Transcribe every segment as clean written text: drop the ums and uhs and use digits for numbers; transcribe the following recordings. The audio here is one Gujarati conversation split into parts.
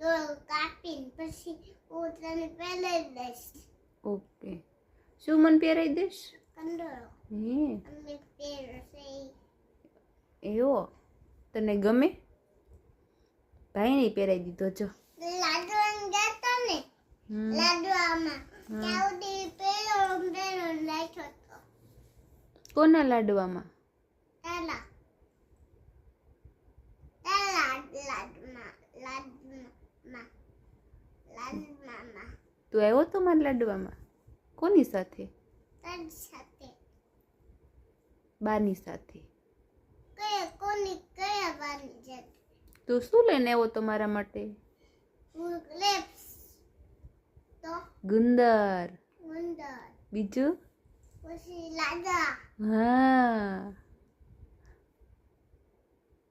તો કાપીને પછી હું તને પહેરાવી દઈશ. ઓકે. શું મને પહેરાવી દઈશ? કંડોળો હે અમે પહેરશે. એવો તને ગમે? ભાઈ નહીં પહેરાવી દીધો જો. લાડવાનું જતો ને લાડવામાં ત્યાં સુધી પેલો નાખ્યો હતો. કોના લાડવામાં? તાલા લાડવામાં તું આવ્યો તો મારા લાડવામાં? કોની સાથે? તારી સાથે. બાની સાથે. કયા બાની સાથે? તું શું લઈને આવ્યો તો મારા માટે? ગ્રેપ્સ તો ગુંદર. ગુંદર બીજું? પછી લાડવા. હા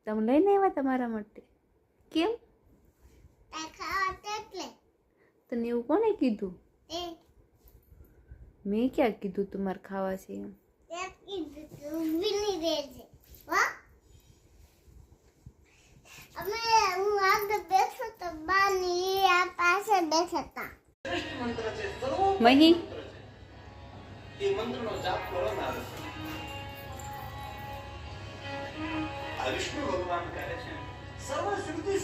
તમે લઈને આવ્યા તમારા માટે? કેમ? ખાવા એટલે તને એવું કોને કીધું? તે મેં ક્યાં કીધું તમારે ખાવા છે એમ? કીધું કે ઊભી નહીં રહેજે. હો અમે હું આગળ બેઠો તો બાની આ પાસે બેઠા હતા. મહી એ મંત્રનો જાપ કરો ને આ વિષ્ણુ ભગવાન કરે છે સર્વ સિદ્ધિ